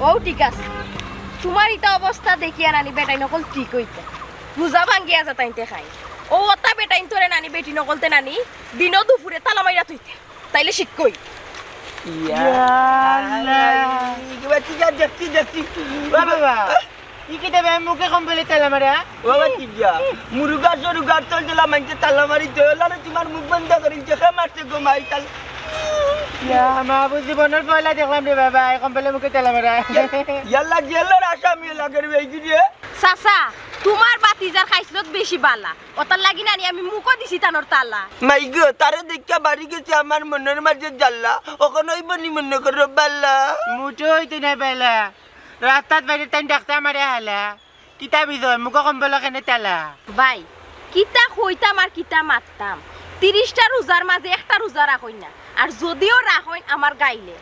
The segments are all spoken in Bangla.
ও ঠিক আছে তোমার ইতা অবস্থা দেখিয়া নানি বেটাই নকল ঠিক হইতে রোজা ভাঙ্গিয়া যা তাইতে খাই ও ওটা বেটাইন তোরে নানি বেটি নকলতে নানি দিনও দুপুরে তালা মাইরা তুইতে তাইলে শিক্ষই মুখে কম বলে তালা মারা মুরুগা সরুগা চলছিল মানছে তালা মারি তোমার মুখ বন্ধ করি চোখে মারছে গোমাই তাল মা বুঝি বনের পয়লা দেখলাম রে বাবা কম বলে মুখে তালা মারা ইয়াল্লা জেলের আসামি লাগের বেগি রে চাচা তোমার বাতিজার খাইছিলত বেশি বালা ওটার লাগি নানি আমি মুখও দিছি তানোর তালা মাই গো তারে দেখা বাড়ি গেছে আমার মনের মাঝে জ্বালা ওখানে ওই বনি মনে করো বাল্লা মুঠো হইতে নাই বেলা রাস্তাত বাইরে তাই ডাক্তার মারে হালা কিতা বিজয় মুখ কম বলে কেনে তালা ভাই কিতা কইতাম আর কিতা মারতাম 30টা রোজার মাঝে একটা রোজা রাখই না আর যদিও রাখইন আমার গাইলে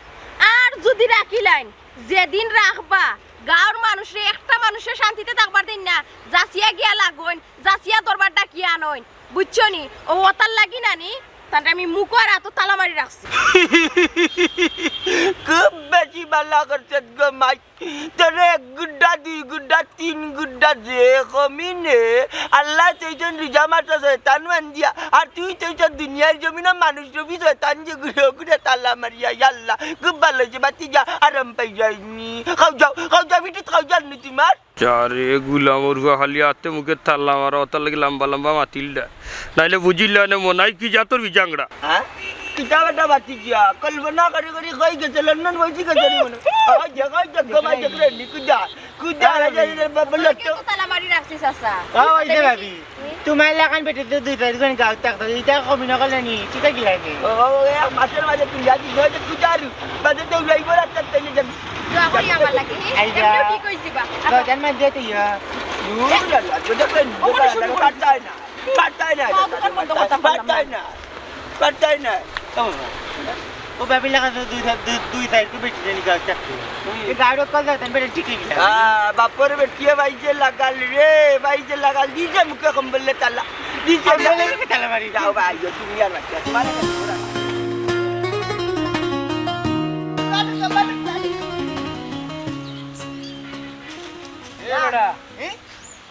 আর যদি রাখিলাইন যেদিন রাখবা গাঁর মানুষে একটা মানুষের শান্তিতে থাকবার দিন না যাচিয়া গিয়া লাগইন যাচিয়া দরবার ডাকিয়া আনইন বুঝছো নি ও ওতার লাগি নানি তাহলে আমি মুখ আর এত তালা মারি রাখছি খুব বেশি বালা করছে গো মাই তোরে 1 গুড্ডা 2 গুড্ডা 3 গুড্ডা যে কমিনে আল্লাহ চাইছেন রিজা মাতা শয়তান মান দিয়া আর তুই চাইছেন দুনিয়ার জমিনে মানুষ রবি শয়তান যে ঘুরে ঘুরে তালা মারিয়া আল্লাহ খুব ভালো যে বাতি যা আরাম পাই যায়নি খাও যাও বিটি খাও জানি তোমার চারে গুলামর খালি আতে মুখে তাল্লা মারা অত লাগে লম্বা লম্বা মাতিলটা নাইলে বুঝিল না মনাই কি যা তোর বিজাংড়া হ্যাঁ কিতাবটা বাতি গিয়া কল্পনা করে করে কই গেছে লন্ডন বইছি গেছে মনে আ জায়গায় জগমাই দেখলে নিকুদা কুদা রাজা বাবলা তো তালা মারি রাখছি চাচা ওই যে ভাবি তোমার লাগান বেটে তো দুই তারিখ গাঁও থাকতো এটা কমি নকলে নি ঠিক আছে লাগে ও মাছের মাঝে তুই যাবি ধরে কুদারু বাদে তো লাইব রাত তাই যাবি দোয়া করি আমার লাগি এমনি ঠিক হইছি বা তো জান মা যেতে ইয়া নুরুল্লাহ যদি কাটাই না কাটাই না ও ভাবি লাগা দুই তারিখ বেটে নি গাঁও থাকতো এই গাড়ি কল যাতেন বেটে ঠিক আছে বাপর বেটিয়ে বাইজে লাগাল রে বাইজে লাগাল দিছে মুখে কম্বলে তালা দিছে তালা মারি যাও ভাই তুমি আর বাচ্চা তোমার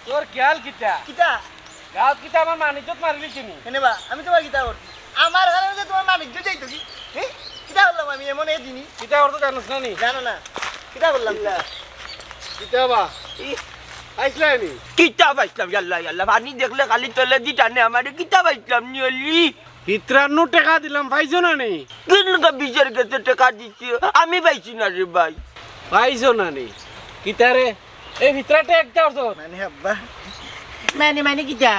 তোর খেয়াল কিতা কিতা গাঁও কিতা আমার মানিজত মারিলি চিনি এনেবা আমি তোমার কিতা করছি আমার কারণে যে তোমার মালিক যাইতো কি হ্যাঁ কিতা বললাম আমি এমন এই দিনই কিতা করতো জানোস না নি জানো না কিতা বললাম কিতা বা আইসলানি কিতাব আসলাম ইয়াল্লা পানি দেখলে খালি তলে দি টানে আমার কিতাব আসলাম নিয়লি 53 টাকা দিলাম পাইছো না নি কিনকা বিচার কাছে টাকা দিচ্ছি আমি পাইছি না রে ভাই পাইছো না নি কিতারে এই ভিতরটা একটা অর্থ মানে আব্বা মানে কিতা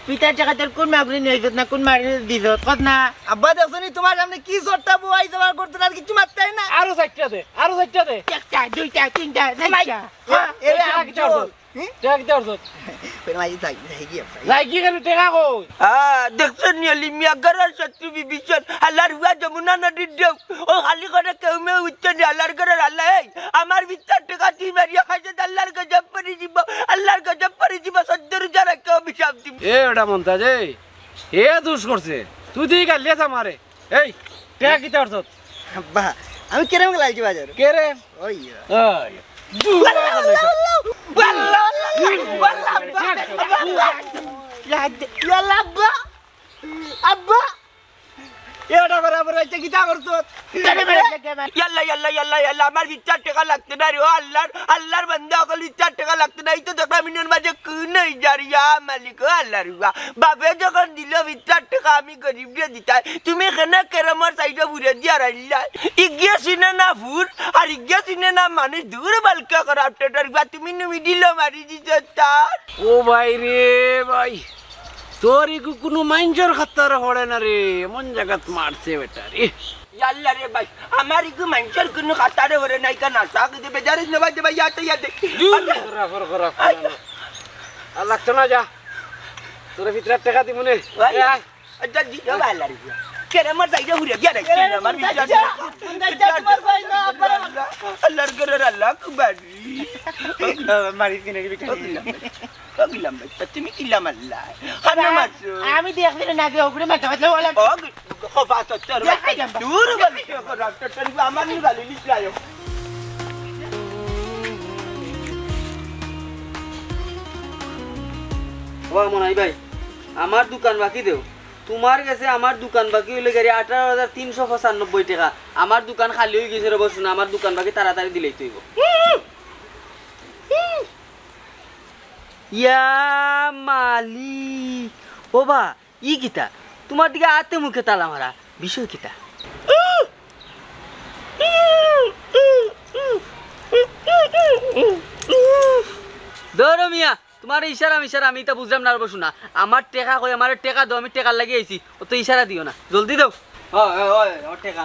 পিতার টাকা তোর কোন মাগরি নিয়ে না কোন মারি দিছত কত না আব্বা দেখছনি তোমার সামনে কি সট্টা বুয়াই যাবার করতে না কিছু মারতাই না আরো চারটা দে একটা দুইটা তিনটা চারটা এরে কিতা অর্থ কিতা অর্থ পেনাই যাই গিয়ে যাই কি করে টাকা কই দেখছেন নিয়লি মিয়া গরার শত্রু বিভীষণ আল্লাহর হুয়া যমুনা নদীর ঢেউ ও খালি করে কেউ মেয়ে উঠছে নি আল্লাহর গরার আল্লাহ আমার ভিতর টাকা তুই মারিয়া খাইছে আল্লাহর গজব পরি জীব সদ্যর যারা কেউ অভিশাপ দিব এ ওটা মন্তাজ এ দুষ করছে তুই তুই গালিয়া আমারে এই টাকা কিতা অর্থ আব্বা আমি কেরম লাগছি বাজার কে রে ওই আব্বা আব্বা এটা বরাবর হচ্ছে কিতা করছো ইয়াল্লা আমার 4 টাকা লাগতে না রে আল্লাহর বান্দা কল 4 টাকা লাগতে না এই তো দেখলাম মিনের মাঝে কুনই জারিয়া মালিক আল্লাহর বাপে যখন দিল 4 টাকা আমি গরিব দিয়ে দিতাই তুমি কেনে কেরামর সাইডে ঘুরে দিয়া রাইলা ইগিয়া সিনে না ফুর আর ইগিয়া সিনে না মানুষ দূর বালকা করা আপটেটার তুমি নুমি দিল মারি দিছ তার ও ভাই রে ভাই তোর কোনো মাইঞ্জর খাতার হড়ে না রে এমন জায়গাত মারছে বেটা রে ইয়াল্লা রে ভাই আমার ইগু মানুষের কোনো খাতারে হরে নাই কানা সাক দে বেজারে নেবা দে ভাই ইয়াতে ইয়াতে আর লাগতো না যা তোর ভিতরে টাকা দিব নে আচ্ছা জি ভালো রে কেরামর সাইডে ঘুরে গিয়া রে আমার বিচার আল্লাহর ঘরের আল্লাহ কুবারি মারিস কিনে বিটা গিলাম ভাই তুমি কিলাম আল্লাহ খানা মারছো আমি দেখলি না আগে ওপরে মাথা মাথা বলা ও খফা তোর দূর বলি রাস্তা আমার নি গালি লিস আয়ো ও মনাই ভাই আমার দোকান বাকি দেও তোমার কাছে আমার দোকান বাকি হইলে গাড়ি 18,395 টাকা আমার দোকান খালি হয়ে গেছে রে বসুন আমার দোকান বাকি তাড়াতাড়ি দিলেই তৈব ইয়া মালি ও বা ই কিতা তোমার দিকে আতে মুখে তালা মারা বিষয় কিতা ধরো মিয়া তোমার ইশারা আমি তা বুঝলাম না বসু না আমার টেকা কই আমার টেকা দাও আমি টেকা লাগিয়ে আইছি ও তো ইশারা দিও না জলদি দাও হয় আমার টেকা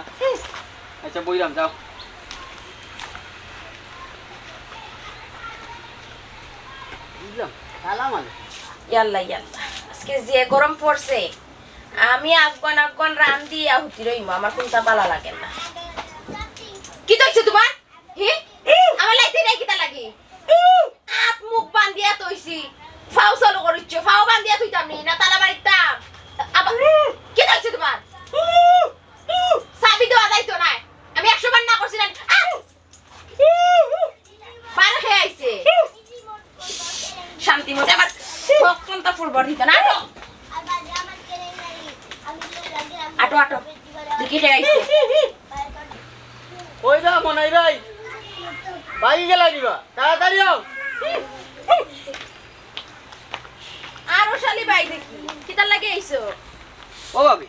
আচ্ছা বইরাম যাও বুঝলাম তালা মানে ইয়াল্লা ইয়াল্লা আজকে যে গরম পড়ছে আমি আগুন রান দিয়ে আহুতি রইমু আমার কোনটা ভালো লাগে না কি দেখছো তোমার হি আমার লাইতে নাই কিটা লাগি আপ মুখ বান্ধিয়া তইছি ফাও চালু করিচ্ছ ফাও বান্ধিয়া তুইতাম নি না তালা মারিতাম আবার কি দেখছো তোমার সাবি দেওয়া যাইতো না আমি 100 বার না করছি না বারে খেয়ে আইছে শান্তি মতে আবার কোনটা ফুলবার দিত না আটো আটো দেখি খেয়ে আইছে কই যা মনাই ভাই ভাই গেলা দিবা তাড়াতাড়ি আও আরো শালি ভাই দেখি কিটা লাগে আইছো ও ভাবি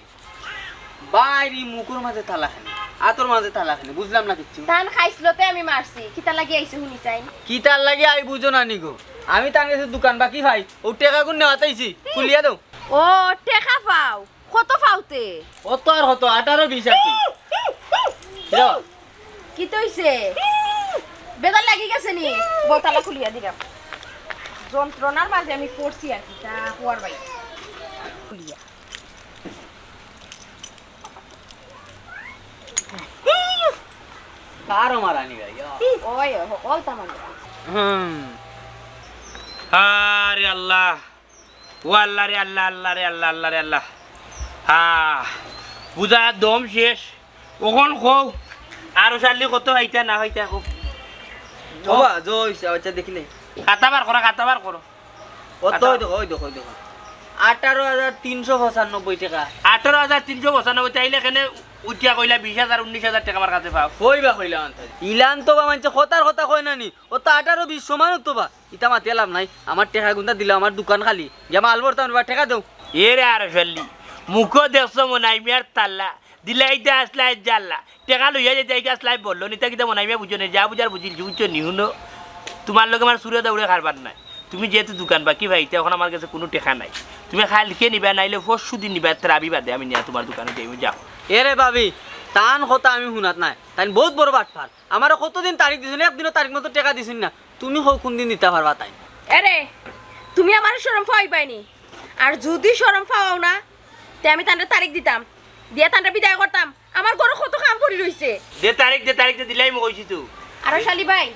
বাইরি মুকুর মাঝে তালা খানি আতর মাঝে তালা খানি বুঝলাম না কিচ্ছু ধান খাইছিলতে আমি মারছি কিটা লাগে আইছো শুনি চাই কি তার লাগে আই বুঝো না নিগো আমি তার কাছে দোকান বাকি ভাই ও টাকা গুণ নেওয়াতাইছি খুলিয়া দাও ও টেকা পাও কত পাওতে অত আর হতো 18-20 আর কি কি তইছে বেদার লাগি গেছে নি বোতলা খুলিয়া দিলাম যন্ত্রণার মাঝে আমি পড়ছি আর কি তা হওয়ার ভাই খুলিয়া কারো মারানি ভাই ওই অলতা মানে আরে আল্লাহ ও আল্লাহ রে আল্লাহ আল্লাহ রে আল্লাহ আল্লাহ রে আল্লাহ বুঝা দম শেষ ওখন খো আরো চাললি কত হইতা না হইতা খো বাবা জইছে আচ্ছা দেখিলে কাতাবার করো কত ওই দেখো 18,395 টাকা 18,395 চাইলে কেনে উঠিয়া কইলা 20,000 19,000 টাকা আমার কাছে পাও কইবা কইলা আনতে ইলান তো বা মানছে কথা কই নানি ও তো 18-20 সমান তো বা ইতা মাতি লাভ নাই আমার টাকা গুনটা দিলা আমার দোকান খালি জামা আলবর তান বা টাকা দাও এরে আর ফেললি মুখো দেখছো মনাই মিয়ার তাল্লা দিলাইতে আসলাই জাল্লা টেকা লইয়া যেতে আইকে আসলাই বললো নিতা কিতা মনাই মিয়া বুঝো না যা বুঝার বুঝিল বুঝছো নিহুনো তোমার লোক আমার সুরে দৌড়ে খারবার নাই তুমি যেহেতু দোকান বাকি ভাই এখন আমার কাছে কোনো টেকা নাই তুমি খালকে নিবা নাইলে পরশু দিন নিবা ত্রাবি বাদে আমি নিয়া তোমার দোকানে যাই যাও এরে ভাবি তান কথা আমি শুনাত নাই তাই বহুত বড় বাটফার আমার কতদিন তারিখ দিছেন একদিনও তারিখ মতো টাকা দিছেন না তুমি কোন দিন দিতে পারবা তাই আরে তুমি আমার শরম পাইবাইনি আর যদি শরম পাও না তে আমি তান্ডা তারিখ দিতাম দিয়া তান্ডা বিদায় করতাম আমার ঘরে কত কাম পড়ি রইছে দে তারিখ দিলাই মই কইছি তো আর শালি ভাই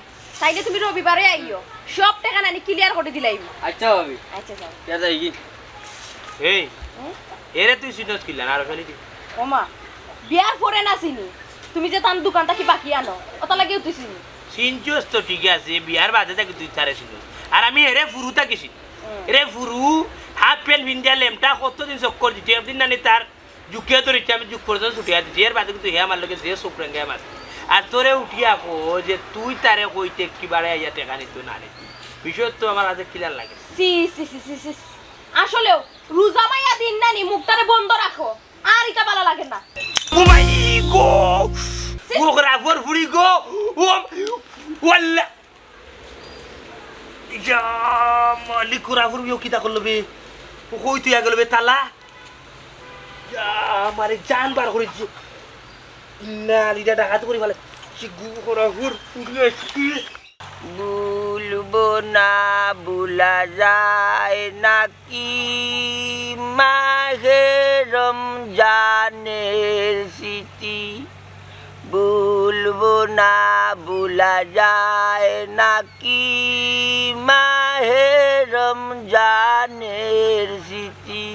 তাইলে তুমি রবিবারে আইও সব টাকা নানি ক্লিয়ার করে দিলাইব আচ্ছা ভাবি আচ্ছা যাও কে যাই কি এই এরে তুই সিনস কিলা আর ফেলি দি ওমা বিয়ার পরে না চিনি তুমি যে তান দোকানটা কি বাকি আনো ওটা লাগেও তুই চিনি সিনচুস তো ঠিক আছে বিয়ার বাদে থাকি তুই তারে সিনস আর আমি এরে ফুরুতা গেছি এরে ফুরু হাফ প্যান্ট ভিন্দিয়া লেমটা কতদিন চক্কর দিতে একদিন নানি তার জুকিয়া তোর ইচ্ছা আমি জুক পর্যন্ত ছুটিয়া দিচ্ছি এর বাদে কিন্তু হে আমার লোকে যে চোখরেঙ্গে আমার আর তোরে উঠিয়া কো যে তুই তারে কইতে কিবারে আইয়া টেকা নিত না নিত বিষয় তো আমার আজ ক্লিয়ার লাগে সি সি সি সি সি আসলেও রোজা মাইয়া দিন নানি মুখটারে বন্ধ রাখো আর ইটা ভালো লাগে না ও মাই গো ও গ্রাফর ফুরি গো ও ওয়াল্লা ইয়া মালিক গ্রাফর বিও কিতা করলো বে ও কই তুই আগলো বে তালা ইয়া আমারে জান বার করে দিছে ইন্না লিডা ডাকাত করি ভালো চিগু গ্রাফর ফুরি ভুলবো না ভুলা যায় নাকি মাহে রমজানের স্মৃতি ভুলবো না ভুলা যায় নাকি মাহে রমজানের স্মৃতি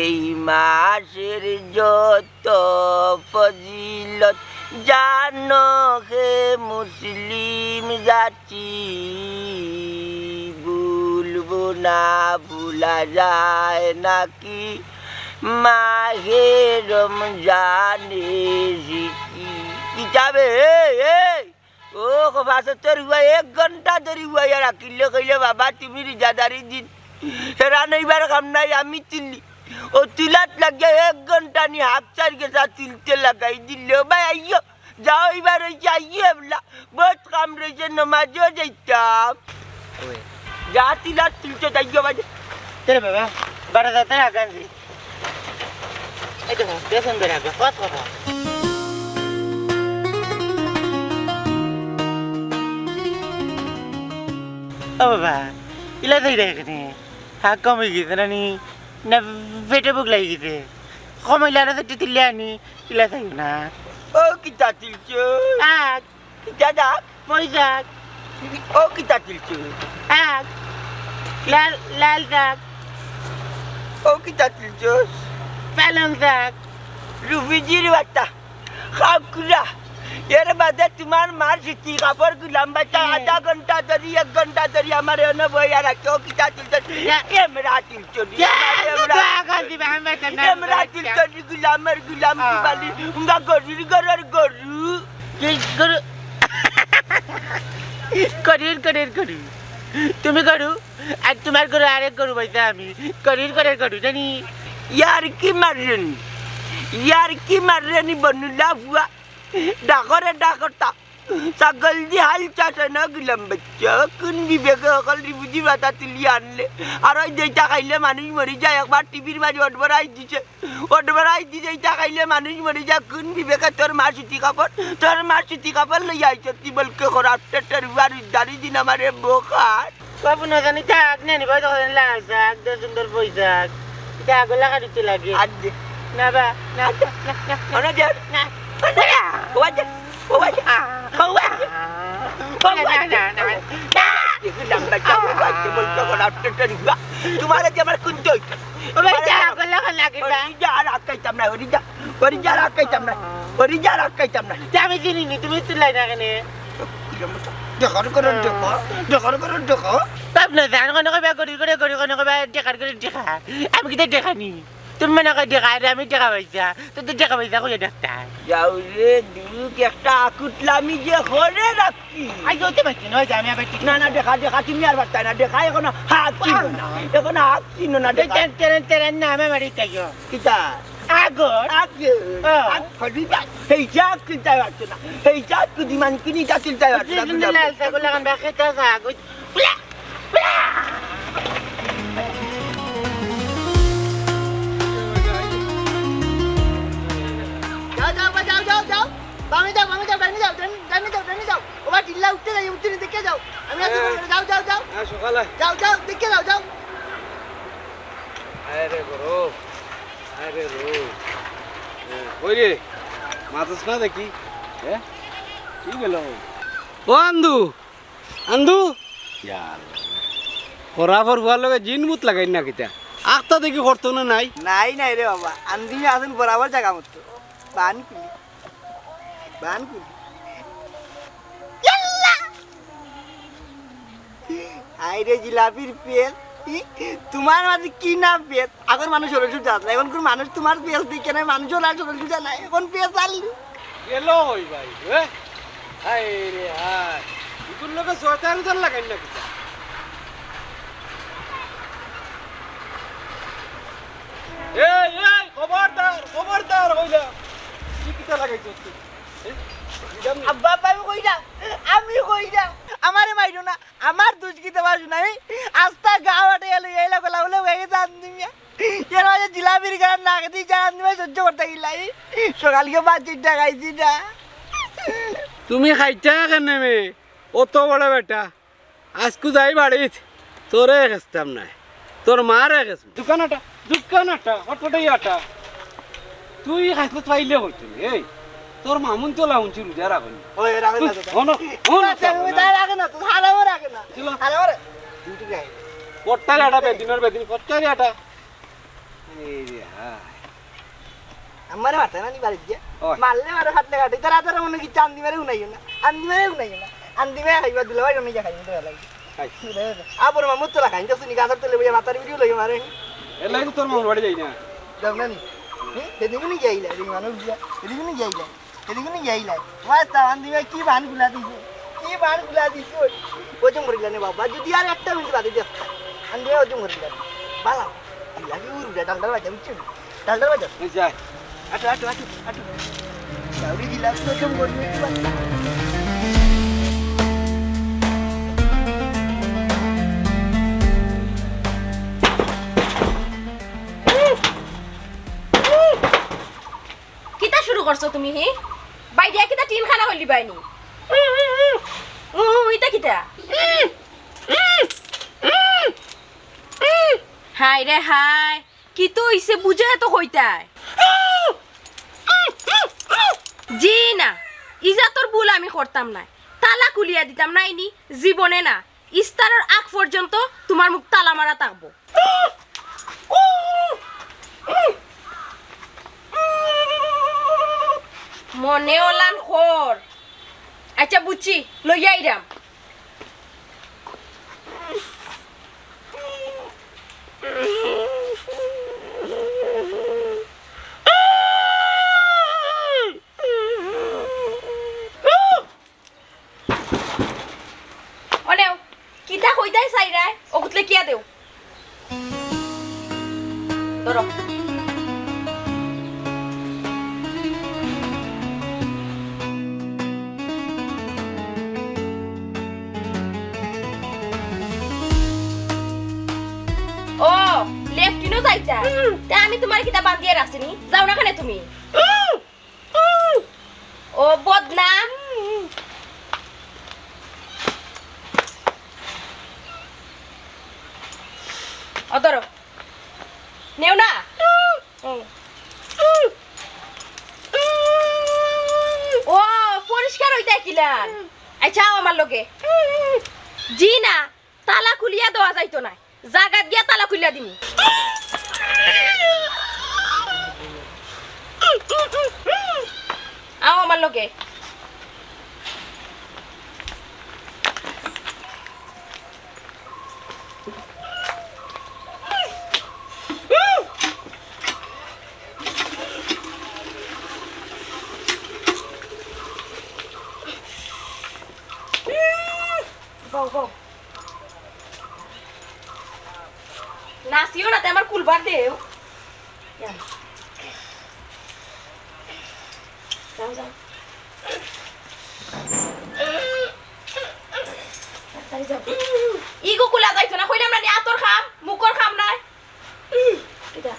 এই মাসের যত ফজিলত জানো হে মুসলিম জাতি ভুলবো না ভুলা বলা যায় নাকি মাহে রমজানে কিতাবে ও বাসত্তর হুয়া 1 ঘন্টা ধরে হুয়া আর আকিলে কইলে বাবা তুমি রিজাদারি দিন হেরা নইবার কাম নাই আমি তুলি ও তুলাত লাগে 1 ঘন্টা নি হাত চার গেছা তুলতে লাগাই দিল ভাই আইয়ো যাও এবার ওই যাইয়ে বলা বহুত কাম রয়েছে নমাজও যাইতাম যা তুলাত তুলতে যাইও বাজে চলে বাবা বারো যাতে আগান দি এই দেখো পেছন বের আগে কত কথা ও বাবা ইলা যাই রে এখানে হাত কমে গেছে নানি না পেটে বুক লাগি গেছে কমাইলে আর একটু তুললে আনি ইলা যাই না ও কিতা তুলছো আগ কিতা ডাক পয়সাক ও কিতা তুলছো আগ লাল লাল শাক ও কিতা তুলছো পালং শাক রুফিজির বাচ্চা খাকুরা এর বাদে তোমার মার সিটি কাপড় গুলাম বাচ্চা আধা ঘন্টা ধরি 1 ঘন্টা ধরি আমার এনে বইয়া রাখে ও কিতা তুলছো এমরা তুলছো এমরা তুলছো গুলামের গুলাম বালি উঙ্গা গরুর গরুর গরু গরু করির করির গরু তুমি গরু আর তোমার গরু আরেক গরু বলতে আমি করির করির গরু জানি यार की मारनी बनुला हुआ डाकरे डाकता सगल दी हाल चाचा न गुलाम बच्चा कुन विवेक अकल रिबुजी बाता तुली आणले अरे जैता खाइले मानुष मरी जाय एक बार टीव्ही मध्ये अडवराई दिसे जैता खाइले मानुष मरी जाय कुन विवेक तोर मार सुती कापड लई आयचं ती बलके खराब टेटर वारी दारी दिन हमारे बोखार বাবু না জানি থাক নেনি ভাই তখন লাল শাক দে সুন্দর পয়সাক এটা লাগা দিতে লাগে आज না বা না ana jar না wajah ये गुलाम बच्चा के बलके खराब टेटर हुआ तुम्हारे जबर कुंतो বাচ্চা আগলা লাগে বা Orija rakai tamna. আমি চিনি নি তুমি চিল্লাই না কেন Dekar dekar. পাবনা জান কোন কবে গড়ি কবে দেখার করে দেখা আমি কি দেখা নি তুমি মনে করে দেখা আমি দেখা পাইছা তো দেখা পাইছা কই doctor Jauh le dulu kita akutlami je khore rakki. আই জোতে পাইছি নয় আমি আবার ঠিক Na dekha তুমি আর বার্তা না দেখা এখন হাকি না দেখা তেরেন নামে মারি তাইও kita আগর Aku, hei jak kita waktu na, hei jak tu di mana kini tak kita waktu na. Alhamdulillah saya gulangan bakit sa agod. যাও বামে যাও ডানে যাও ওবা ঢিল্লা উঠতে দেখে যাও আমি আছি যাও সকালে যাও দেখে যাও আরে বড় আরে রো ওই রে মাথাস না দেখি হ্যাঁ কি গেল ও আন্দু ইয়ার বরাবর হওয়ার লগে জিন মুত লাগাই না কিতা আখতা দেখি করতো না নাই নাই রে বাবা আন্দিমে আসেন বরাবর জায়গা মতো বান কুলি আইরে জিলাপির পেট তোমার মাঝে কি না পেট আগর মানুষ হলো সুজা এখন কোন মানুষ তোমার পেট দেখে নাই মানুষ হলো সুজা নাই এখন পেট আনলি গেল ওই ভাই হাই রে হাই ইগুর লগে শয়তান লাগাই না কিতা এই খবরদার হইলা কি কিতা লাগাইছস তুই আব্বা আমি কই না আমারে মাইরো না আমার দুষ কি দেওয়া শুনাই আস্তা গাওয়াটে এলো এই লাগলা বলে হয়ে যান দিমিয়া এর মাঝে জিলাপির গান না খেতে জান দিমে সহ্য করতে গিলাই সকালকে 5 টাকা খাইছি না তুমি খাইছা কেন মে অত বড় বেটা আজকু যাই বাড়িত তোরে খেস্তাম না তোর মারে খেস দোকানাটা হটপটাই আটা তুই খাইতে পাইলে হইতো এই তোর মামুন তো লাউনছি রুজা রাখুন ওই রাগে না তো রাগে না তো হারাও রাগে না হারাও রে দুটো গাই পট্টারি আটা বেদিন পট্টারি আটা আমারে মারতে না নি বাড়ি দিয়ে ওই। মারলে মারে হাতলে কাটে তারা মনে কি চান্দি মেরে উনাইও না আন্দি মেরে উনাইও না আন্দি মেরে খাইবা দিলে ভাই আমি যা খাইবো তো লাগে আবার মামু তোলা খাইন তো শুনি গাছর তেলে বইয়া মাথার ভিডিও লই মারে এর লাগে তোর মামার বাড়ি যাই না যাব না নি এদিকে যাইলা রে মানুষ এদিকে যাইলা এদিকে যাইলা মাস্তা আন্দিবা কি বান গুলা দিছে ওজন করিলা নে বাবা যদি আর একটা মিনিট বাদে দেখ আন্দিবা ওজন করিলা বালা লাগি উড়ুটা ডালডাল বাজা বুঝছো ডালডাল বাজা যাই আটু সাউরি দিলা ওজন করিলা কি বাচ্চা কিতা শুরু করছো তুমি হি বাইরে কিতা টিন খানা হইলি বাইনি ইতা কিতা হাই রে হাই কি তো হইছে বুঝে তো হইতাই জি না ইজা তোর ভুল আমি করতাম না তালা কুলিয়া দিতাম না ইনি জীবনে না ইস্তারের আগ পর্যন্ত তোমার মুখ তালা মারা থাকবো মনে ওলান খর আচ্ছা বুঝছি লইয়া আইরাম অনেও কিতা কইতাই চাইরাই ওগুতলে কিয়া দেও ধরো ও লেফটিনো যাইতা তা আমি তোমার কিতা বান্ধিয়ে রাখছিনি যাও না কেন তুমি ও বদনাম অদর নেও না ও পরিষ্কার হইতা কিলান আচ্ছা আমার লগে জি না তালা খুলিয়া দেওয়া যাইতো না জাগাত গিয়া তালা খুলিয়া দিমু আও আমার লগে go. Nació na temar kulbar deu. Yan. যাও তাড়াতাড়ি যাও ইগো কুলা যাইতো না কইলাম না নি আতর খাম মুকর খাম নাই কিটা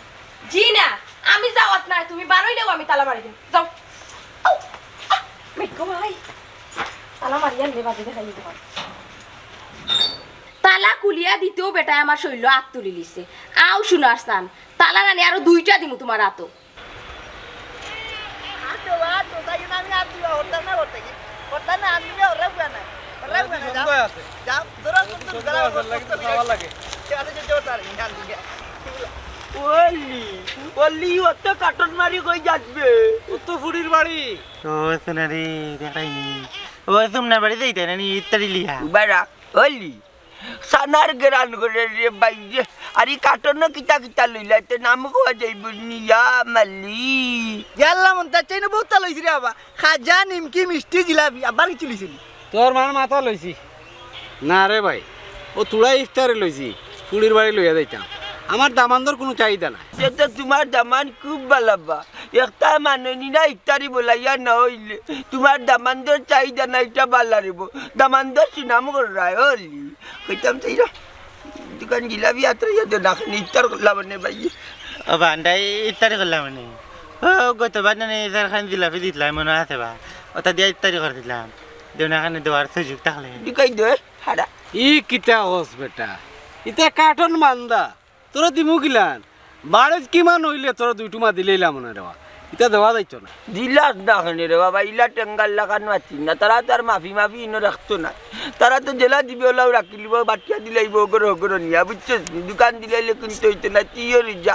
জি না আমি যাওয়াত না তুমি বারইলেও আমি তালা মারি দিম যাও মেকো ভাই তালা মারিয়া নে বাজে দেখাই দিতে পার তালা কুলিয়া দিতেও বেটা আমার শৈল আত তুলি লিছে আও শুনার স্থান তালা নানি আরো দুইটা দিমু তোমার আতো আতো তাই না আমি আত দিবা হরতা না আমি ওরা না যাও ধরো খাওয়া লাগে ওলি অত কাটন মারি কই যাবে ও তো ফুড়ির বাড়ি ও সোনারি দেখাইনি ও তোমরা বাড়ি যাইতে না নি ইত্যাদি লিহা বারা ওলি সানার গরান করে রে বাইরে আরে কাটন কিতা কিতা লইলাইতে নাম কোয়া যাইব নিয়া মালি গেলাম তার চাইনা বহুত লইছি রে বাবা খাজা নিমকি মিষ্টি জিলাপি আবার কিছু লইছিলি তোর মান মাথা লইছি না রে ভাই ও তুলাই ইফতারে লইছি ফুড়ির বাড়ি লইয়া যাইতাম আমার দামান্দর কোনো চাহিদা নাই সেটা তোমার দামান খুব ভালাবা একটা মাননি না ইত্যাদি বলাইয়া না হইলে তোমার দামান্দর চাহিদা না এটা ভালা রেব দামান্দর সুনাম করায় হলি কইতাম চাই না দোকান গিলাবি আত্র ইয়াদ নাখনি ইত্যার করলাম নে ভাই ও বান্ডাই ইত্যাদি করলাম মানে ও গতবার না এজার খান জিলাপি দিতলাম মনে আছে বা ওটা দিয়ে ইত্যাদি করে দিলাম দেওনা খানে দেওয়ার সুযোগ থাকলে দিকাই দে হাড়া ই কিতা হস বেটা ইতা কাঠন মান্দা তোরা দিমু গিলান বাড়িত কিমান হইলে তোরা দুইটুমা দিলেইলা মনে রেবা এটা দেওয়া যাইতো না দিলাস না খানে রে বাবা ইলা টেঙ্গাল লাগানো আছি না তারা তো আর মাফি মাফি ইনো রাখতো না তারা তো জেলা দিবে ওলাও রাখি লিব বাচ্চা দিলাইব ওগর ওগর নিয়া বুঝছিস দোকান দিলাইলে কিন্তু হইতো না তুইও রিজা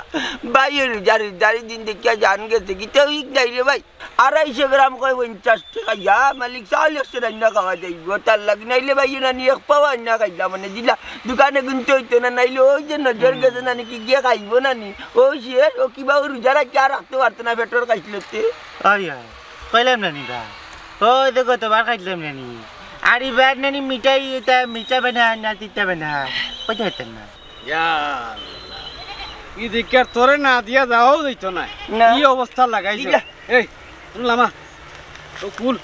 বাইও রিজা রিজারি দিন দেখিয়া জান গেছে গীতা উইক নাই রে ভাই 250 গ্রাম কয় 50 টাকা ইয়া মালিক চাল একশো রান্না খাওয়া যাইব তার লাগি নাইলে ভাই না নিয়ে পাওয়া না খাইলা মানে দিলা দোকানে কিন্তু হইতো না নাইলে ওই যে নজর গেছে না নাকি গিয়ে খাইব না নি ও সে ও কিবা রোজা রাখি আর রাখতে পারতো না পেট্রোল খাইছিলতে আরে কইলাম না নি বা ও দেখো তোমার খাইলাম না নি আর এবার নানি মিঠাই এটা মিঠা বানা না তিতা বানা কোথায় হতেন না ই দিকে তোরে না দিয়া যাও যাইতো না না। কি অবস্থা লাগাইছে ইলা। এই লামা তো কুল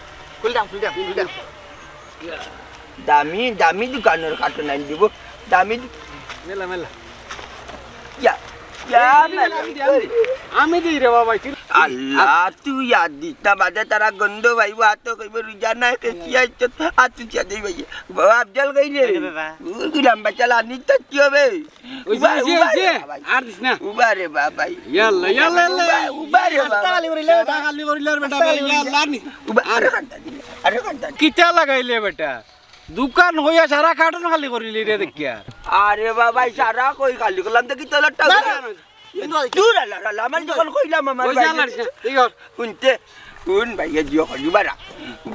দামি দামি দোকানের কার্টুন আনি দিব দামি মেলা মেলা ইয়া ইয়া মালিক আমি দিই রে বাবা তুই আল্লাহ তুই ইয়াদ দিস না বাদে তারা গন্ধ ভাইব হাত কইব রুজা না কে কি আইতো আতু চিয়া দেই ভাই বাবা আফজল কই রে গুলাম বাচালা নি তো কি হবে আর দিস না উবারে বাবা ইয়াল্লা ইয়াল্লা উবারে বাবা গালি করিলার বেটা ইয়াল্লা নি আরে কান্তা কিটা লাগাইলে বেটা দোকান হইয়া সারা কার্টন খালি করিলি রে দেখিয়া আরে বাবা সারা কই খালি করলাম তো কি তোলাটা দূর আল্লাহ আমার যখন কইলাম আমার পয়সা লাড়িস না ঠিক আছে শুনতে শুন ভাইয়া জিও করি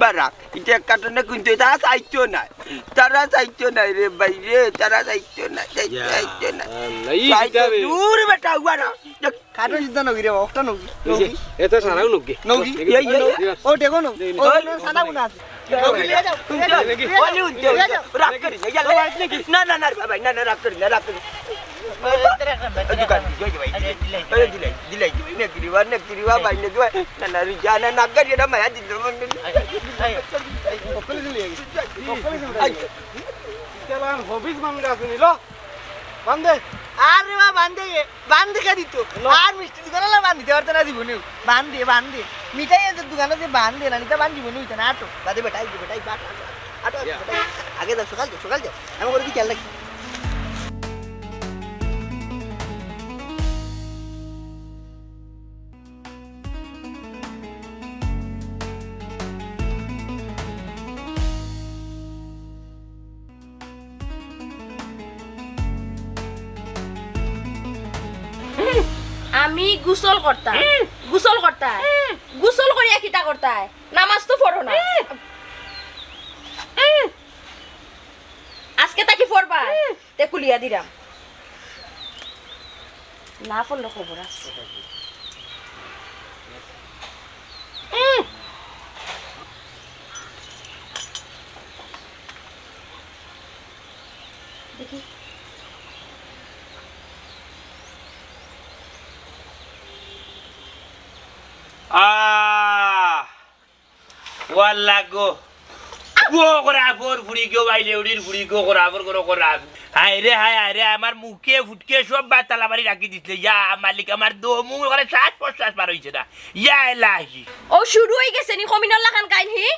বারাক এটা কাটনে কিন্তু তারা চাইতো নাই রে ভাই রে তারা চাইতো না দূর বেটা উবারা কাটো জিদ্দা নগি রে একটা নগি এত সারাও নকি নগি ও দেখো নো ও সাদা গুনা আছে নগি লিয়ে যাও রাগ করিস না না না ভাই না না রাগ করিস না রাগ করিস দিলাই নেকিরিবা ভাই নেকি না না রিজানা না করি না মায়া দিল তেলান হবিস মামলা আছে নিলো বান্দে আরে বা বান্ধে কে দিত আর মিষ্টি দোকানে বান্ধিতে পারতে না জীবনে বান্ধে মিঠাই আছে দোকানে যে বান্ধে না নিতে বান্ধি বনি হইতে না আটো বাদে বেটাই বাট আটো আগে যাও সকাল যাও আমি করে কি খেয়াল রাখি আমি গোসল করিয়া কিতা করতাই নামাজ তো পড়ো না আজকে তাকি পড়বা তে কুলিয়া দিলাম না পড়লে খবর আছে দেখি ওয়াল্লা গো ও করাফর ফুড়ি গো বাইলে উড়ির ফুড়ি গো করাফর করাফ হায় রে আমার মুখে ফুটকে সব বাতালা মারি রাখি দিছিলে ইয়া মালিক আমার দমু করে শ্বাস প্রশ্বাস পার হইছে না ইয়া এলাহি ও শুরু হয়ে গেছে নি কমিনল্লা খান কাইনহি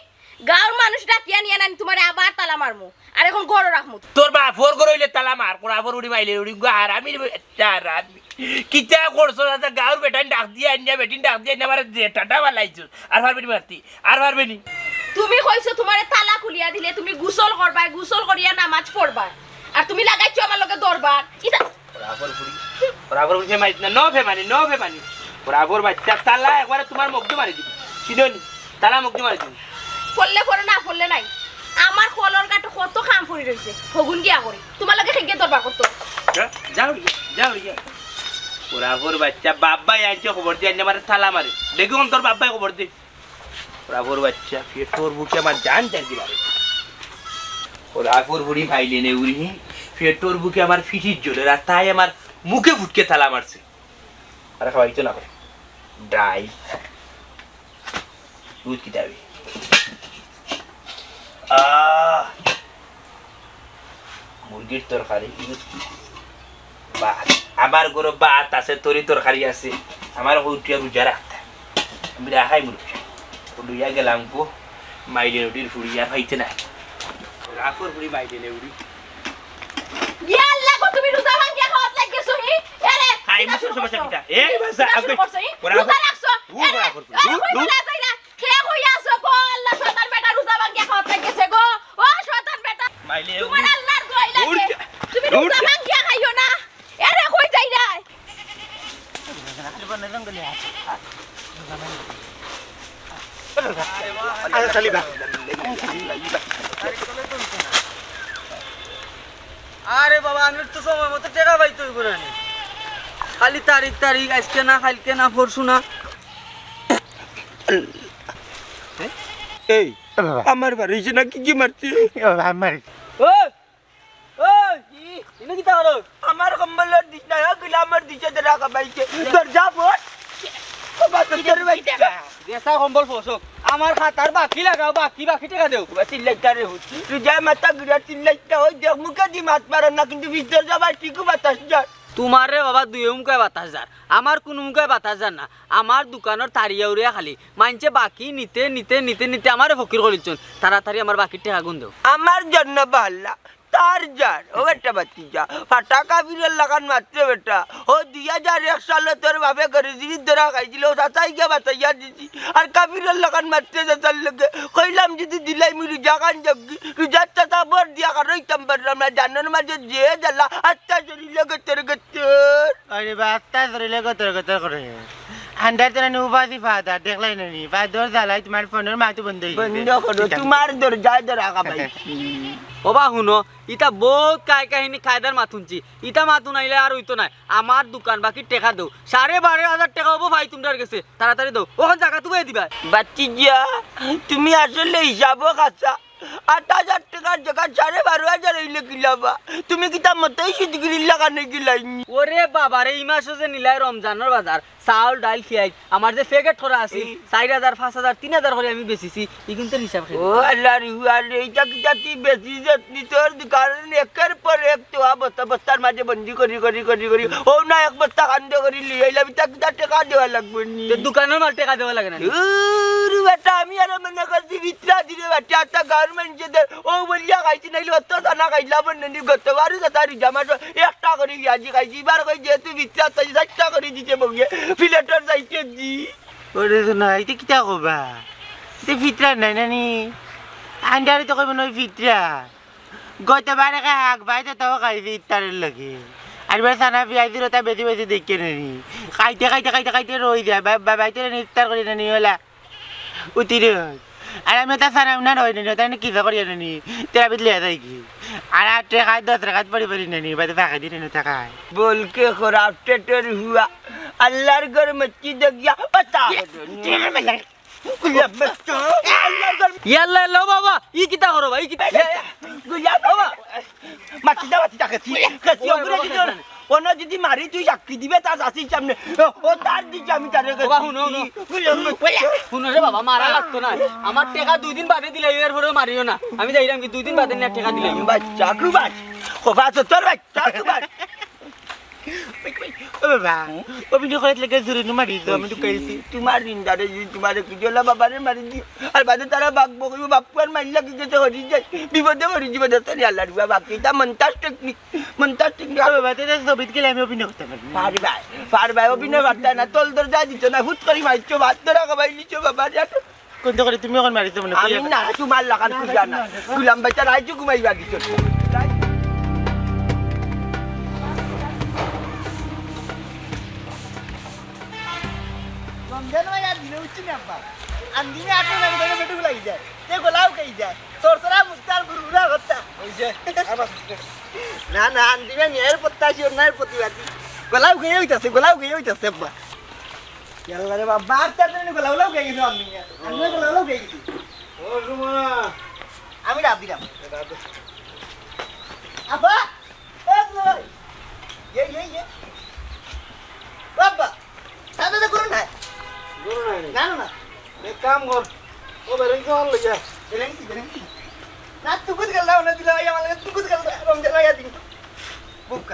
গাঁর মানুষ ডাকিয়া নিয়ে নানি তোমার আবার তালা মারমু আর এখন গড় রাখমু তোর বাপর করইলে তালা মার করাফর উড়ি মাইলে উড়ি গো আর আমি কিতা করছো দাদা গাঁর বেটান ডাক দিয়ে আনিয়া বেটিন ডাক দিয়ে আমার টাটা বালাইছো আর পারবেনি মারতি আর পারবেনি তুমি কইছো তোমারে তালা খুলিয়া দিলে তুমি গোসল করবা গোসল করিয়া নামাজ পড়বা আর তুমি লাগাইছো আমার লগে দরবার ইতা বরাবর উঠে মারিত না নো ফেমানি বরাবর বাচ্চা তালা একবারে তোমার মুখ মারি দিবি চিনোনি তালা মুখ মারি দিবি ফললে পরে না ফললে নাই আমার কলর কাটো কত খাম পড়ি রইছে হগুন গিয়া করি তোমার লগে খেগে দরবার করতো যাও বরাবর বাচ্চা বাবাই আনছে খবর দিয়ে আনছে মানে তালা মারে দেখি তোর বাবাই খবর দে বরাবর বাচ্চা ফির তোর বুকে আমার জান চাই দিবারে বরাবর বুড়ি খাইলে নে উড়ি ফির তোর বুকে আমার ফিটির জ্বলে আর তাই আমার মুখে ফুটকে তালা মারছে আরে খাওয়াইতো না করে ড্রাই দুধ কি দাবি মুরগির তরকারি আমার গরো বাত আছে তরি তরকারি আছে আমার উঠিয়া রোজা রাখতে আমি রাখাই মুরগি লইয়া গেলাম গো মাইলে উঠির ফুড়িয়া ভাইতে নাই রাখর ফুড়ি মাইলে উড়ি ইয়াল্লা গো তুমি রোজা ভাঙ্গিয়া খাওয়াত লাগেছো হি আরে খাই মুসুর সমস্যা কিটা এ বাসা আপনি রোজা রাখছো করা করবি খেয়ে হইয়া আছো গো আল্লাহ শয়তান বেটা রোজা ভাঙ্গিয়া খাওয়া গেছে গো ও শয়তান বেটা মাইলে তোমার আল্লাহর দোয়াই লাগে তুমি রোজা ভাঙ্গিয়া খাইও না এরে কই যাই না আরে বাবা আমি তো সময় মতো টাকা পাইতে হইব না খালি তারিখ তারিখ আজকে না কালকে না পরশু না এই আমার বাড়ি না কি মারছি আমার ওই ওই ইনে কি তাহলে আমার কম্বলের দিস না গিলা আমার দিছে দরা কাবাইছে দরজা পড় ও বাচ্চার বাইটা দেশা কম্বল ফসক আমার খাতার বাকি লাগাও বাকি বাকি টাকা দেও চিল্লাইতারে হচ্ছে তুই যা মাথা ঘুরা চিল্লাইতা ওই দেখ মুখে দি মাত পারে না কিন্তু ভিতর যাবার ঠিকও বাতাস যা তোমার রে বাবা দুই মুখায় বাতাস যার আমার কোনো মুখায় বাতাস যার না আমার দোকানের তারিয়া উড়িয়া খালি মানছে বাকি নিতে নিতে নিতে নিতে আমারে ফকির করিচ্ছন তাড়াতাড়ি আমার বাকির টাকা গুন দেও আমার জন্য ভাল্লা তার যার ও বেটা বাচ্চি যা ফাটাকা বিরের লাগান মাত্র বেটা ও 2001 সালে তোর বাপে করে জিনিস ধরা খাইছিল চাচাই গিয়া বাতাইয়া দিছি আর কাবিরের লাগান মাত্র চাচার লোকে কইলাম যদি দিলাই মি রুজা খান জগি রুজার চাচা বর দিয়া কার রইতাম পারলাম না জানার মাঝে যে জ্বালা আত্মা শরীরে গতর গতর আরে বাচ্চা ধরিলে গতর গতর করে আন্ডার তেরা উপাধি ফাদা দেখলাই নানি ফাদর জ্বালাই তোমার ফোনের মাথা বন্ধ হয়ে বন্ধ করো তোমার দরজায় ধরা খাবাইছি ওবা শুনো ইটা বহুত কাহিনী কায়দার মাথুনছি ইটা মাথুন আইলে আর হইতো নাই আমার দোকান বাকি টাকা দেও 12,500 টাকা হবো ভাই তোমার কাছে তাড়াতাড়ি দাও ওখান জায়গা তুমি দিবা বাচ্চি যা তুমি আসলে হিসাবও খাচ্ছা 8,000 টাকার জায়গা 12,500 হইলে কিলাবা তুমি কি তার মতোই সুদগিরি লাগানো গিলাইনি ওরে বাবা রে এই মাসে যে নিলাই রমজানের বাজার চাউল ডাল পেঁয়াজ আমার যে প্যাকেট করা আছে 4,000 5,000 3,000 করে আমি বেচিছি ই কিন্তু হিসাব ও আল্লাহ রিওয়াল এইটা কি জাতি বেশি যত্নি তোর কারণ একের পর এক তো বস্তা বস্তার মাঝে বন্দি করি করি করি করি ও না এক বস্তা কান্দ করি লিয়াইলাম তাকে টাকা দেওয়া লাগবে নি তো দোকানের মাল টাকা দেওয়া লাগে না বেটা আমি আর মনে করছি বিত্রা দিলে বেটা একটা গার্মেন্টসদের ও বলিয়া খাইছি নাইলে অত দানা খাইলাম নি গতবারও তারি জামা একটা করে আজি খাইছি এবার কই যেহেতু বিত্রা তাই 4টা করে দিতে বগে প্লেটার যাইতে দি ওরে না এটা কিতা কবা এটা ফিতরা নাই নানি আন্ডারে তো কইব নয় ফিতরা গতবারে কাক বাইতে তো খাইছি ইফতারের লাগে আর বার সানা পিয়াজির ওটা বেশি বেশি দেখে নানি খাইতে খাইতে খাইতে খাইতে রই যায় বাইতে ইফতার করি নানি হলা উতিরে আর আমি ওটা সানা উনার হয় নানি ওটা কিসা করি নানি তেরা বিতলে যাই কি আর 8 টাকা 10 টাকা পড়ি পড়ি নানি বাইতে ফাঁকা দিয়ে নানি টাকা बोल के खराब टेटर हुआ अल्लाह घर मच्छी दे गया बता ইয়াল্লা লো বাবা ই কিতা করো ভাই কিতা गुलिया बाबा मच्छी दा मच्छी ताकती कसी ओपरे दियो ओनो যদি মারি তুই সাক্ষী দিবে তার আসির সামনে ও তার দিকে আমি তারে বাবা শুনো শুনো রে বাবা মারা লাগতো না আমার টাকা 2 দিন বাদে দিলে এর পরে মারিও না আমি যাইরাম কি 2 দিন বাদে না টাকা দিলে বাচ্চা কুবাস খোফা তো তোর বাচ্চা কুবাস ও বাবা ও ভিডিও করে লাগে জুরি নো মারি তো আমি তো কইছি তোমার রিন্দারে যদি তোমার কি জলা বাবারে মারি দি আর বাদে তারা বাগ বকই বাপুর মাইলা কি যেতে হরি যায় বিপদে হরি জীবন তারি আল্লাহ রে বাবা কি তা মন্তাজ টেকনিক ও বাবা তো ছবিত গেলে আমি অভিনয় করতে পারি ফার ভাই অভিনয় করতে না তোল দরজা দিছ না হুট করি মারছো ভাত ধরা খাবাইলিছো বাবা জানো কোন তো করে তুমি এখন মারিছো মনে আমি না তোমার লাগান খুঁজা না গুলাম বাচ্চা রাইজু ঘুমাইবা দিছ রমজান ভাই আর দিনে উঠছি না আব্বা আর দিনে আটে না বেটা বেটু লাগি যায় তে গোলাও কই যায় সরসরা মুস্তার বুড়া হত্যা ওই যে না না আর দিনে নিয়ের প্রত্যাশী অন্যায়ের প্রতিবাদী গোলাও গিয়ে হইতাছে আব্বা আল্লাহ রে বাবা বাচ্চা তো গোলাও গিয়ে গেছে আমি গোলাও গিয়ে গেছি ও সুমা আমি ডাব দিলাম আব্বা এ ভাই ये বাবা সাদা করুন না গরু নাই না না এক কাম কর ও বেরেন চল লইয়া বেরেংসি না তু কুছ গল্লা না দিলা ভাই আমাকে তু কুছ গল্লা রমজান ভাই দিন বুক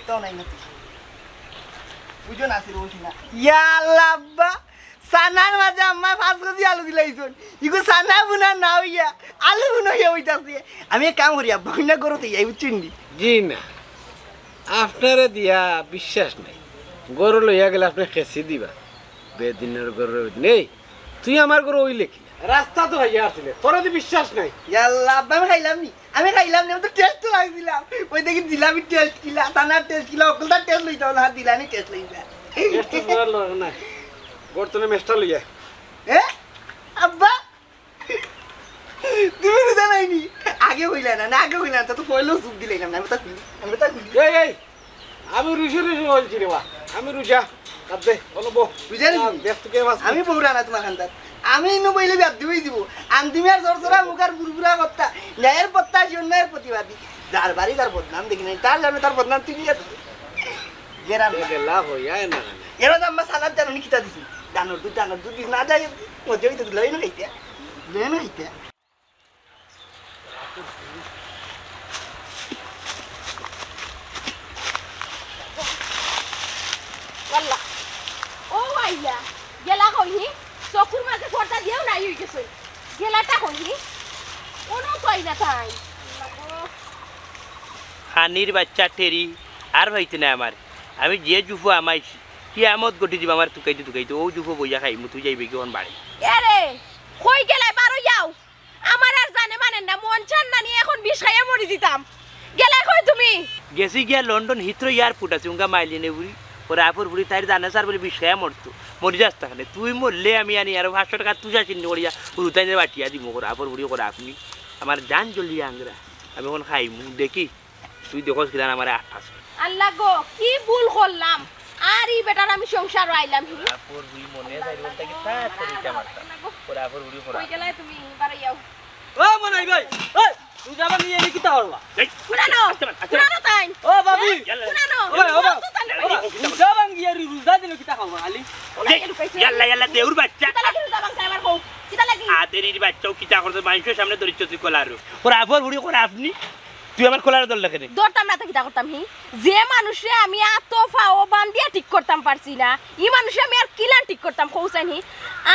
তো নাই না বুঝো না সি রোজি না ইয়া আল্লাহ আব্বা সানার মাঝে আম্মা 5 কেজি আলু দিলাইছন ইগো সানা বুনা না হইয়া আলু বুনা হইতাছে আমি এক কাম করি আব্বা না করতে যাই বুঝছিনি জি না আপনারে দিয়া বিশ্বাস নাই গরু লইয়া গেলে আপনি খেসি দিবা বেদিনের গরু নেই তুই আমার গরু ওই লেখি রাস্তা তো হইয়া আসলে তোর তো বিশ্বাস নাই ইয়াল্লা আব্বা আমি খাইলাম নি আমি তো টেস্ট লাগছিলাম ওই দেখি জিলাপি টেস্ট কিলা তানার টেস্ট কিলা ওগুলা টেস্ট লইতে হলো হাত দিলানি টেস্ট লইবা না বর্তমানে মেস্টা লইয়া এ আব্বা তুমি তো জানাইনি আগে হইলা না আগে হইলা না তো পয়লো সুপ দিলাম না আমি তো খুলি এই এই আমি রুশি বলছি রে বা আমি রুজা কাঁদে বলো বো রুজা নি? দেখ তোকে মাছ আমি বউরা না তোমার খান্দার আমি ইনু বইলে বাদ দিবই দিব আন্দিমি আর সরসরা মুখার বুরবুরা কর্তা ন্যায়ের পত্তা আছে অন্যায়ের প্রতিবাদী যার বাড়ি তার বদনাম দেখি নাই তার জানে তার বদনাম তুমি গেরাম লাভ হইয়া না এরা তো আমার সালাদ জানো নি কিতা দিছি ডানোর দুধ দিস না যাই মজা হইতে লই না খাইতে আল্লাহ ও আইয়া গেলা কইনি চকুর মাঝে পর্দা দিয়েও নাই হয়ে গেছে গেলাটা কইনি কোনো কই না তাই হানির বাচ্চা টেরি আর হইতে না আমার আমি যে জুফো আমাইছি কি আমত গটি দিব আমার তুকাইতে ও জুফো বইয়া খাই মুতুই যাইবে কি অন বাড়ি এরে কই গেলাই বারো যাও আমার আর জানে মানে না মন চান না নিয়ে এখন বিষ খাইয়া মরি দিতাম গেলাই কই তুমি গেছি গিয়া লন্ডন হিথ্রো এয়ারপোর্ট আছে উঙ্গা মাইলিনে বুড়ি ওরা আপুর বুড়ি তাই জানে স্যার বলে বিষ খাইয়া মরতো মরি যাস তাহলে তুই মরলে আমি আনি আর 500 টাকা তুই চিনি করিয়া রুতাইনে বাটিয়া দিব ওরা আপুর বুড়ি করে আপনি আমার জান জলদি আংরা আমি এখন খাই মুখ দেখি তুই দেখোস কিনা আমার 8 আল্লাহ গো কি ভুল করলাম আর এই বেটার আমি সংসার আইলাম হি আপুর বুড়ি মনে যাই বলতে কি তা তরিকা মারতা ওরা আপুর বুড়ি করে কই গেলাই তুমি বারো যাও ও মনাই ভাই ওই তুই যাবা নিয়ে এনে কিতা করবা শুনানো শুনানো তাই ও বাবি শুনানো ওই ও বাবু তুই যাবা গিয়ে রুজা দিন কিতা খাবা খালি ইয়াল্লা দেউর বাচ্চা কিতা লাগি রুজা বাংলা আমার কও কিতা লাগি আদেরির বাচ্চাও কিতা করতে মানুষের সামনে ধরিচ্ছ তুই কলার ওরা আপুর বুড়ি করে আপনি তুই আমার কলার দল লেখে নে দৌড়তাম না তো কিতা করতাম হি যে মানুষে আমি আতফা ও বান্দিয়া ঠিক করতাম পারছি না এই মানুষে আমি আর কিলান ঠিক করতাম কৌসানি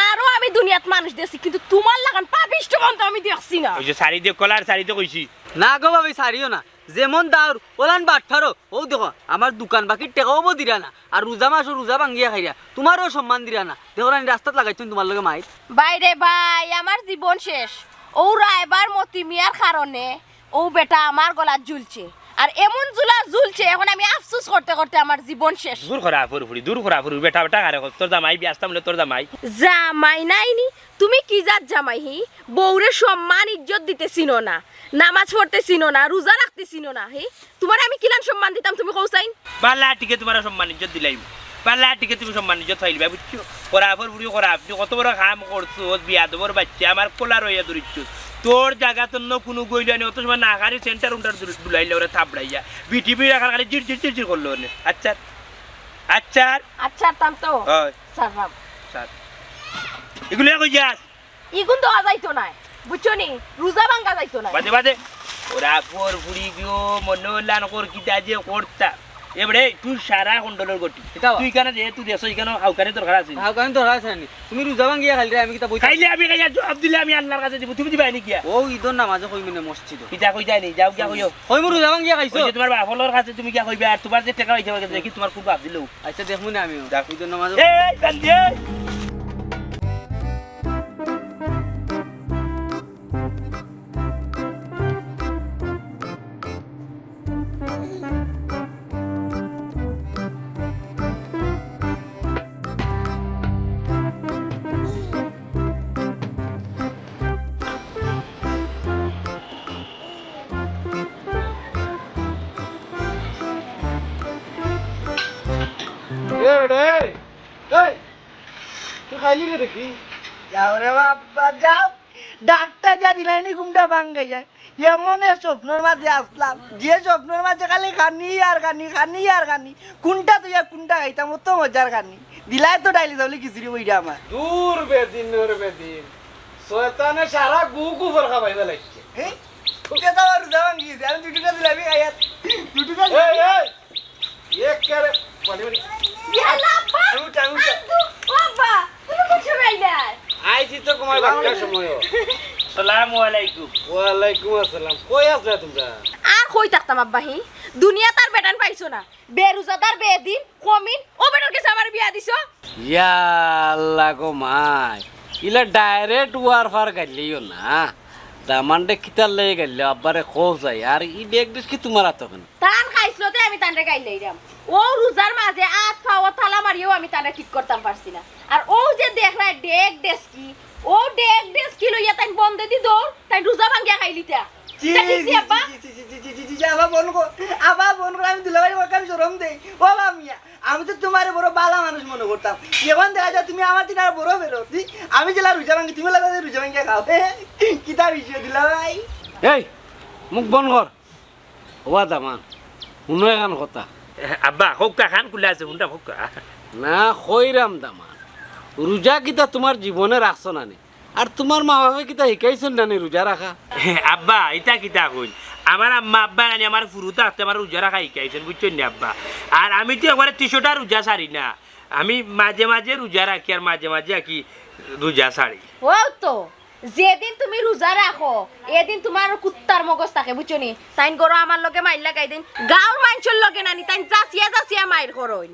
আরো আমি দুনিয়াত মানুষ দেখছি কিন্তু তোমার লাগান পাপিষ্ট বন্ধ আমি দেখছি না ওই যে শাড়ি দিয়ে কলার শাড়ি দিয়ে কইছি না গো ভাবি সারিও না যেমন দাওর ওলান বাট্টারো ও দেখো আমার দোকান বাকি টেকাও দিরা না আর রোজা মাসো রোজা ভাঙ্গিয়া খাইরা তোমারও সম্মান দিরা না দেখো আমি রাস্তাত লাগাইছি তোমার লগে মাইর বাইরে ভাই আমার জীবন শেষ ও রায়বার মতি মিয়ার কারণে ও বেটা আমার গলা ঝুলছে আর এমন ঝুলছে এখন আমি আফসোস করতে করতে আমার জীবন শেষ দূর করা আপুর বুড়ি দূর করা আপুর বেটা বেটা আরে তোর জামাই ব্যস্ত বলে তোর জামাই জামাই নাইনি তুমি কি জাত জামাই হি বউরে সম্মান ইজ্জত দিতে চিনো না নামাজ পড়তে চিনো না রোজা রাখতে চিনো না হি তোমার আমি কিলান সম্মান দিতাম তুমি কৌসাইন পাল্লা টিকে তোমার সম্মান ইজ্জত দিলাই পাল্লা টিকে তুমি সম্মান ইজ্জত ফাইলবা বুঝছো করা আপুর বুড়ি করা আপনি কত বড় কাম করছো বিয়া দেবর বাচ্চা আমার কোলার হইয়া ধরিচ্ছ তোর জায়গা তো কোনো গইলানি অত সময় নাগারি সেন্টার উন্টার দুলাইলে ওরা থাপড়াইয়া বিটিভি রাখার খালি চিড় করলো ওনে আচ্ছা আচ্ছা আচ্ছা তাম তো হয় সারাম স্যার এগুলো কই যাস ইগুন তো যাইতো না বুঝছো নি রোজা ভাঙ্গা যাইতো না বাদে বাদে ওরা আপুর বুড়ি গিয়ে মনে হল্লান কর কিতা যে করতা এবারে তুই সারা কন্ট্রোলের গটি তুই কেন যে তুই দেশ এখানে হাউকারে দরকার আছে হাউকানি তো রাস আনি তুমি রোজা ভাঙ্গিয়া খাইলে আমি কিতা বই খাইলে আমি কাইয়া জবাব দিলে আমি আল্লাহর কাছে দিব তুমি দিবা নি কিয়া ও ঈদর নামাজে কই মানে মসজিদ কিতা কই যায়নি যাও কিয়া কইও কই মু রোজা ভাঙ্গিয়া খাইছো ওই যে তোমার বাপলর কাছে তুমি কিয়া কইবা আর তোমার যে টাকা হইছে ওর কাছে দেখি তোমার খুব ভাব দিলো আচ্ছা দেখমু না আমিও ঈদর নামাজে এই বান্দে তুই খাইলি রে দেখি যাও রে বাবা যাও ডাক্তার যা দিলাইনি ঘুমটা ভাঙ্গে যায় এমন স্বপ্নের মাঝে আসলাম যে স্বপ্নের মাঝে খালি খানি আর খানি কোনটা তুই কোনটা খাইতাম অত মজার খানি দিলাই তো ডাইলি যাবলি খিচুড়ি বইটা আমার দূর বেদিন শয়তানে সারা গু ফরকা পাইবা লাগছে হ্যাঁ তো আর রোজা ভাঙ্গিয়েছে আমি দুটোটা দিলামি খাইয়াত দুটোটা এই এই এক করে বলি বলি ইয়াল্লা আপা উঠা বাবা তুমি কিছু রাইলা আইছি তো তোমার বাক্কার সময় আসসালামু আলাইকুম ওয়ালাইকুম আসসালাম কই আসলে তোমরা আর কই থাকতাম আব্বাহি দুনিয়া তার বেটান পাইছো না বেরুজাদার বেদিন কমিন ও বেটার কাছে আমার বিয়া দিছো ইয়া আল্লাহ গো মাই ইলা ডাইরেক্ট ওয়ার ফার গাইলিও না দামানডে কিতার লেগে গেল আব্বারে খোঁজ যায় আর ই ডেক ডিস কি তোমার আতকেন তান খাইছলতে আমি তানরে গাইলেই রাম ও রোজার মাঝে আত ফাও থালা মারিও আমি তানরে ঠিক করতাম পারছি না আর ও যে দেখলা ডেক ডেস্কি ও ডেক ডেস্কি লইয়া তাই বন্ধে দি দৌড় তাই রোজা ভাঙ্গিয়া খাইলিতা আবার বোন করে আমি দুলাভাই ওকে আমি শরম দেই ও মিয়া আমি তো তোমার বড় বালা মানুষ মনে করতাম এখন দেখা যায় তুমি আমার দিন আর বড় বেরোতি আমি জেলা রুজা ভাঙ্গি তুমি লাগা রুজা ভাঙ্গিয়া খাও কিতা বিষয় দুলাভাই এই মুখ বন কর ওয়া দামান শুনো এখন কথা আব্বা হোক্কা খান খুলে আছে শুনটা হোক্কা না খৈরাম দামান রোজা কিতা তোমার জীবনে রাখছ না নি আর তোমার মা বাবা কিতা শিকাইছেন না নি রোজা রাখা আব্বা এটা কিতা কইন আমার আম্মা আব্বা নানি আমার ফুরুতা আসতে আমার রোজা রাখা শিকাইছেন বুঝছেন না আব্বা আর আমি তো একবারে ৩০০টা রোজা সারি না আমি মাঝে মাঝে রোজা রাখি আর মাঝে মাঝে কি রোজা সারি ও তো যেদিন তুমি রোজা রাখো এদিন তোমার কুত্তার মগজ থাকে বুঝছো নি তাইন করো আমার লগে মাইর লাগাই দিন গাঁর মানুষের লগে নানি তাইন যাচিয়া যাচিয়া মাইর করইন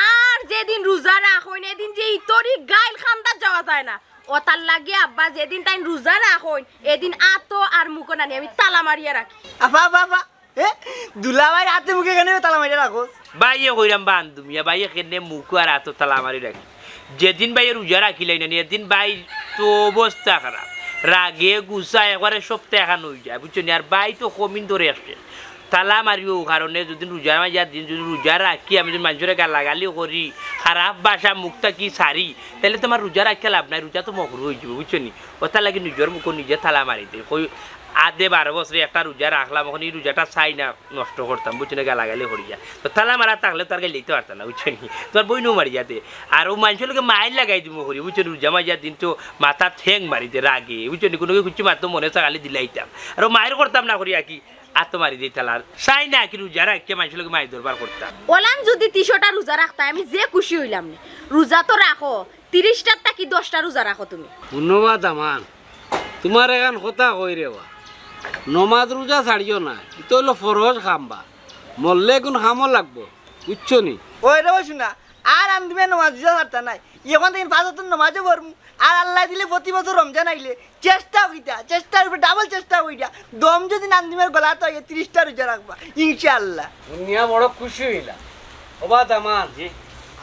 আর যেদিন রোজা রাখইন এদিন যে ইতরি গাইল খান্দার যাওয়া যায় না ও তার লাগে আব্বা যেদিন তাইন রোজা রাখইন এদিন আতো আর মুখ নানি আমি তালা মারিয়া রাখি আফা বাবা দুলাভাই হাতে মুখে কেন তালা মাইরা রাখো বাইয়ে কইরাম বান্ধুমিয়া বাইয়ে কেনে মুখ আর হাত তালা মারি রাখি যেদিন বাইয়ে রোজা রাখিলাই না এদিন বাই তো অবস্থা খারাপ রাগে গুছা একবারে সব দেখানো হয়ে যায় বুঝছো আর বাই তো কমিন ধরে আসছে তালা মারিও কারণে যদি রোজা মাজার দিন যদি রোজা রাখি আমি যদি মানুষের গালাগালি করি খারাপ বাসা মুখটা কি সারি তাহলে তোমার রোজা রাখতে লাভ নাই রোজা তো মকরু হয়ে যাবে বুঝছো নি ওটা লাগে নিজের মুখ নিজে তালা মারি দেয় কই আধে 12 বছরে একটা রোজা রাখলাম এখন এই রোজাটা চাই না নষ্ট করতাম বুঝছো না গালাগালি করি যা তো তালা মারা থাকলে তার গায়ে লিখতে পারতাম না বুঝছো নি তোর বইনও মারি যাতে আর ও মানুষের লোকে মাইল লাগাই দিব করি বুঝছো রোজা মাজার দিন তো মাথা ঠেং মারিতে রাগে বুঝছো নি কোনো কিছু মারতো মনে চাগালি দিলাইতাম আর ও মায়ের করতাম না করি আর কি আত্ম মারি দিই তালার চাই না কি রোজা রাখতে মানুষের লোকে মায়ের দরবার করতাম ওলান যদি ৩০০টা রোজা রাখতাম আমি যে খুশি হইলাম না রোজা তো রাখো ৩০টার কি 10টা রোজা রাখো তুমি ধন্যবাদ দামান তোমার এখন কথা কই রে বা নমাজ রোজা ছাড়িও না এটা হলো ফরজ খাম্বা মরলে কোন খামো লাগবো বুঝছো নি ওই রে শুনা আর আমি নমাজ দিতে পারতা নাই এখন থেকে 5 ওয়াক্ত নমাজও পড়মু আর আল্লাহ দিলে প্রতি বছর রমজান আইলে চেষ্টা হইতা চেষ্টার উপর ডাবল চেষ্টা হইতা দম যদি নান্দিমের গলা তো 30টা রোজা রাখবা ইনশাআল্লাহ দুনিয়া বড় খুশি হইলাম ওবা দামান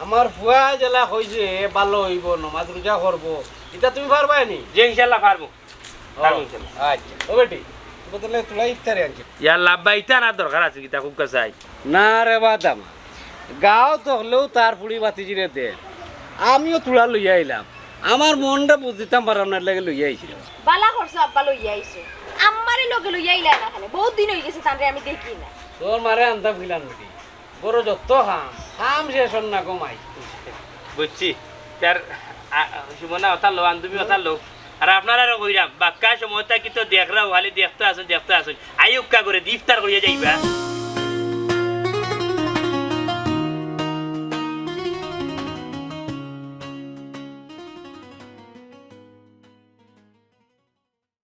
আমার ফুয়া জেলা হয়েছে ভালো হইব নমাজ রোজা করবো এটা তুমি পারবা নি যে ইনশাল্লাহ পারবো আচ্ছা ও বেটি বদলে তোলা ইফতারে আনছি ইয়ার লাভবা ইটা না দরকার আছে কিতা খুব কাছে না রে বা দামা গাও তো হলেও তার ফুড়ি বাতিজিরে দে আমিও তোলা লইয়া আইলাম আমার মনটা বুঝিতাম পারাম না লাগে লইয়া আইছিল বালা করছো আব্বা লইয়া আইছো আমারে লগে লইয়া আইলা না খানে বহুত দিন হই গেছে তানরে আমি দেখি না তোর মারে আনতাম ফিলাম নাকি বড় যত খাম শেষ হন না কমাই বুঝছি তার সুমনা ওটা লো আন্দুমি ওটা লো আর আপনারা কইরাম বাক্কা সময়টা কি তো দেখরাও খালি দেখতে আসুন আইউক্কা করে ইফতার করিয়া যাইবা